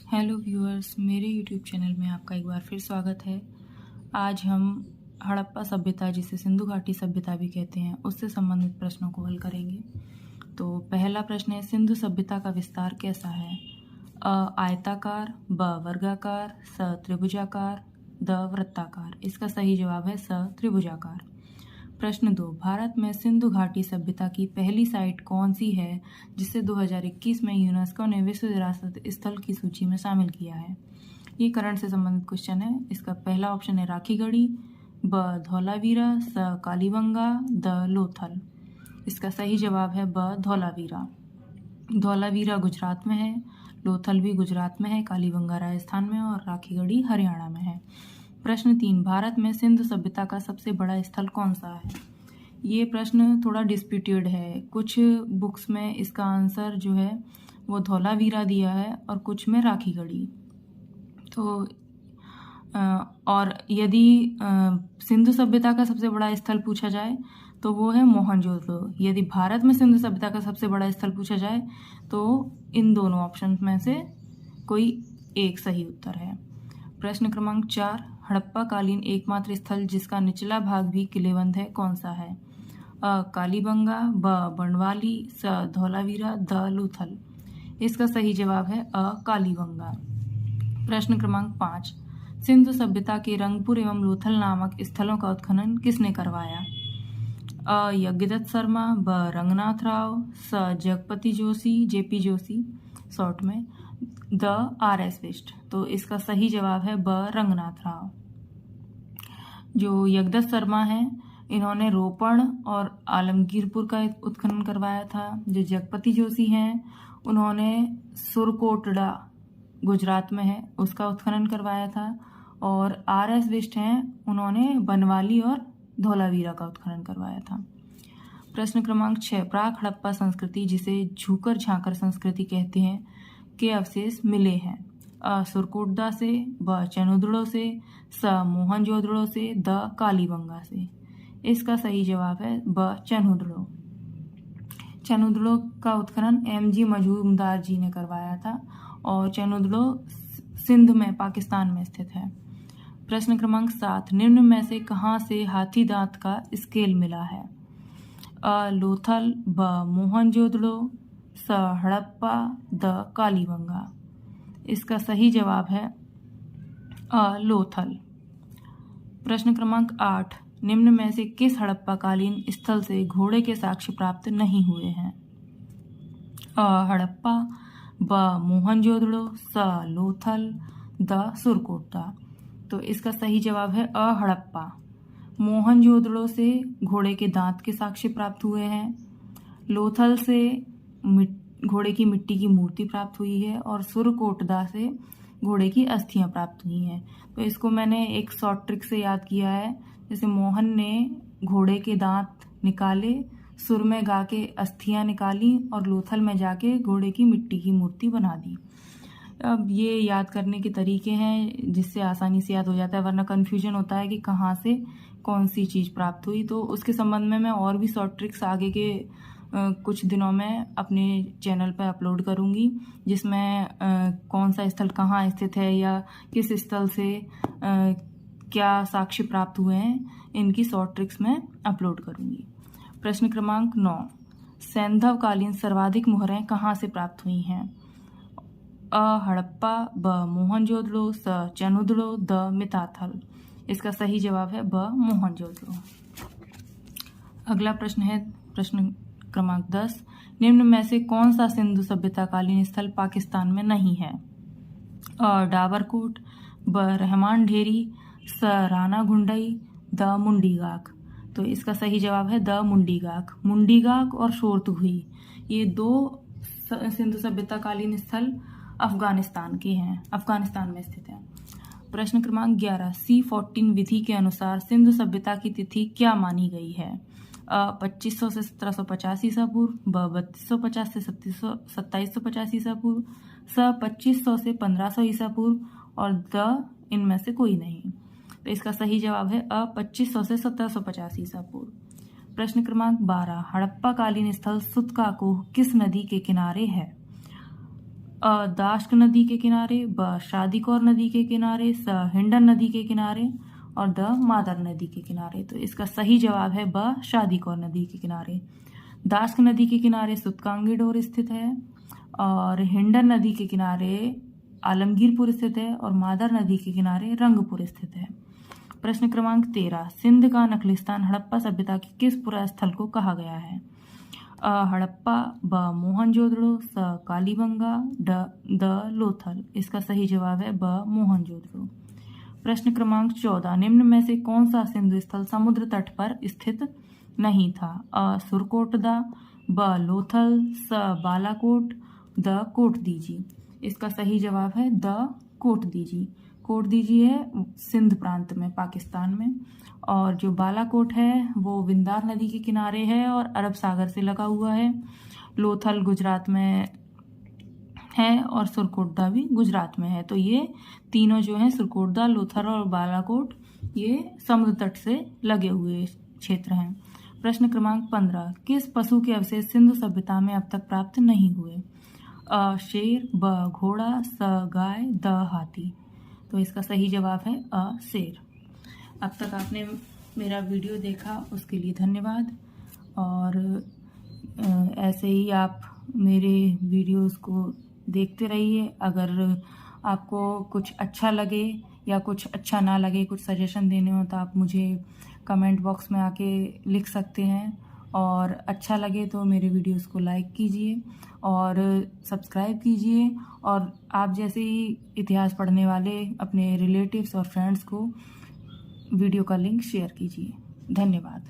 Hello viewers, मेरे YouTube channel में आपका एक बार फिर स्वागत है। आज हम हड़प्पा सभ्यता, जिसे सिंधु घाटी सभ्यता भी कहते हैं, उससे संबंधित प्रश्नों को हल करेंगे। तो पहला प्रश्न है, सिंधु सभ्यता का विस्तार कैसा है? अ आयताकार, ब वर्गाकार, स त्रिभुजाकार, द वृत्ताकार। इसका सही जवाब है स त्रिभुजाकार। प्रश्न 2, भारत में सिंधु घाटी सभ्यता की पहली साइट कौन सी है जिसे 2021 में यूनेस्को ने विश्व विरासत स्थल की सूची में शामिल किया है? ये करंट से संबंधित क्वेश्चन है। इसका पहला ऑप्शन है राखीगढ़ी, ब धौलावीरा, स कालीबंगा, द लोथल। इसका सही जवाब है ब धौलावीरा। धौलावीरा गुजरात में है, लोथल भी गुजरात में है, कालीबंगा राजस्थान में और राखीगढ़ी हरियाणा में है। प्रश्न 3, भारत में सिंधु सभ्यता का सबसे बड़ा स्थल कौन सा है? ये प्रश्न थोड़ा डिस्प्यूटेड है। कुछ बुक्स में इसका आंसर जो है वो धौलावीरा दिया है और कुछ में राखीगढ़ी। तो और यदि सिंधु सभ्यता का सबसे बड़ा स्थल पूछा जाए तो वो है मोहनजोदड़ो। यदि भारत में सिंधु सभ्यता का सबसे बड़ा स्थल पूछा जाए तो इन दोनों ऑप्शन में से कोई एक सही उत्तर है। प्रश्न क्रमांक 4, हड़प्पा कालीन एकमात्र स्थल जिसका निचला भाग भी किलेबंद है कौन सा है? अ कालीबंगा, ब बनवाली, स धौलावीरा, द लोथल। इसका सही जवाब है अ कालीबंगा। प्रश्न क्रमांक 5, सिंधु सभ्यता के रंगपुर एवं लोथल नामक स्थलों का उत्खनन किसने करवाया? अ यज्ञदत्त शर्मा, ब रंगनाथ राव, स जगपति जोशी, जेपी जोशी शॉर्ट में, द आर.एस. बिष्ट। तो इसका सही जवाब है ब रंगनाथ राव। जो यज्ञदत्त शर्मा हैं, इन्होंने रोपण और आलमगीरपुर का उत्खनन करवाया था। जो जगपति जोशी हैं, उन्होंने सुरकोटड़ा गुजरात में है उसका उत्खनन करवाया था। और आर.एस. बिष्ट हैं, उन्होंने बनवाली और धौलावीरा का उत्खनन करवाया था। प्रश्न क्रमांक 6, प्राक हड़प्पा संस्कृति, जिसे झूकर झांकर संस्कृति कहते हैं, के अवशेष मिले हैं? अ सुरकोटड़ा से, ब चैनुदड़ो से, स मोहनजोदड़ो से, द कालीबंगा से। इसका सही जवाब है ब चैनुदड़ो। चैनुदड़ो का उत्खनन एम.जी. मजूमदार जी ने करवाया था और चैनुदड़ो सिंध में पाकिस्तान में स्थित है। प्रश्न क्रमांक 7, निम्न में से कहाँ से हाथी दांत का स्केल मिला है? अ लोथल, ब मोहनजोदड़ो, स हड़प्पा, द कालीबंगा। इसका सही जवाब है अ लोथल। प्रश्न क्रमांक 8, निम्न में से किस हड़प्पाकालीन स्थल से घोड़े के साक्ष्य प्राप्त नहीं हुए हैं? अ हड़प्पा, ब मोहनजोदड़ो, स लोथल, द सुरकोटड़ा। तो इसका सही जवाब है अ हड़प्पा। मोहनजोदड़ो से घोड़े के दांत के साक्ष्य प्राप्त हुए हैं, लोथल से घोड़े की मिट्टी की मूर्ति प्राप्त हुई है और सुरकोटड़ा से घोड़े की अस्थियां प्राप्त हुई हैं। तो इसको मैंने एक शॉर्ट ट्रिक से याद किया है। जैसे मोहन ने घोड़े के दांत निकाले, सुर में गा के अस्थियां निकाली और लोथल में जाके घोड़े की मिट्टी की मूर्ति बना दी। अब ये याद करने के तरीके हैं जिससे आसानी से याद हो जाता है, वरना कन्फ्यूजन होता है कि कहाँ से कौन सी चीज़ प्राप्त हुई। तो उसके संबंध में मैं और भी शॉर्ट ट्रिक्स आगे के कुछ दिनों में अपने चैनल पर अपलोड करूँगी, जिसमें कौन सा स्थल कहाँ स्थित है या किस स्थल से क्या साक्ष्य प्राप्त हुए हैं, इनकी शॉर्ट ट्रिक्स में अपलोड करूँगी। प्रश्न क्रमांक 9, सैंधवकालीन सर्वाधिक मोहरें कहाँ से प्राप्त हुई हैं? अ हड़प्पा, ब मोहनजोदड़ो, स चैनुदड़ो, द मिताथल। इसका सही जवाब है ब मोहनजोदड़ो। अगला प्रश्न है प्रश्न क्रमांक 10, निम्न में से कौन सा सिंधु सभ्यताकालीन स्थल पाकिस्तान में नहीं है? अ डाबरकोट, ब रहमान ढेरी, स राना घुंडई, द मुंडीगाक। तो इसका सही जवाब है द मुंडीगाक। मुंडीगाक और शोरतुही, ये दो सिंधु सभ्यताकालीन स्थल अफगानिस्तान के हैं, अफगानिस्तान में स्थित है। प्रश्न क्रमांक 11, C14 विधि के अनुसार सिंधु सभ्यता की तिथि क्या मानी गई है? अ 2500 से 1750 ईसा पूर्व, ब 3250 से 2750 ईसा पूर्व, स 2500 से 1500 ईसा पूर्व और द इनमें से कोई नहीं। तो इसका सही जवाब है अ 2500 से 1750 ईसा पूर्व। प्रश्न क्रमांक 12, हड़प्पा कालीन स्थल सुतकाकोह किस नदी के किनारे है? अ दाश्क नदी के किनारे, ब शादीकौर नदी के किनारे, स हिंडन नदी के किनारे और द मादर नदी के किनारे। तो इसका सही जवाब है ब शादीकौर नदी के किनारे। दाश्क नदी के किनारे सुतकांगीडोर स्थित है और हिंडन नदी के किनारे आलमगीरपुर स्थित है और मादर नदी के किनारे रंगपुर स्थित है। प्रश्न क्रमांक 13, सिंध का नखलिस्तान हड़प्पा सभ्यता के किस पुरा स्थल को कहा गया है? अ हड़प्पा, ब मोहनजोदड़ो, स कालीबंगा, द लोथल। इसका सही जवाब है ब मोहनजोदड़ो। प्रश्न क्रमांक 14, निम्न में से कौन सा सिंधु स्थल समुद्र तट पर स्थित नहीं था? अ सुरकोटदा, ब लोथल, स बालाकोट, द कोटदीजी। इसका सही जवाब है द कोटदीजी। कोटदीजी है सिंध प्रांत में, पाकिस्तान में, और जो बालाकोट है वो विंदार नदी के किनारे है और अरब सागर से लगा हुआ है। लोथल गुजरात में है और सुरकोटदा भी गुजरात में है। तो ये तीनों जो हैं, सुरकोटदा, लोथल और बालाकोट, ये समुद्र तट से लगे हुए क्षेत्र हैं। प्रश्न क्रमांक 15, किस पशु के अवशेष सिंधु सभ्यता में अब तक प्राप्त नहीं हुए? अ शेर, ब घोड़ा, स गाय, द हाथी। तो इसका सही जवाब है अ शेर। अब तक आपने मेरा वीडियो देखा उसके लिए धन्यवाद और ऐसे ही आप मेरे वीडियोस को देखते रहिए। अगर आपको कुछ अच्छा लगे या कुछ अच्छा ना लगे, कुछ सजेशन देने हो तो आप मुझे कमेंट बॉक्स में आके लिख सकते हैं और अच्छा लगे तो मेरे वीडियोस को लाइक कीजिए और सब्सक्राइब कीजिए और आप जैसे ही इतिहास पढ़ने वाले अपने रिलेटिव्स और फ्रेंड्स को वीडियो का लिंक शेयर कीजिए। धन्यवाद।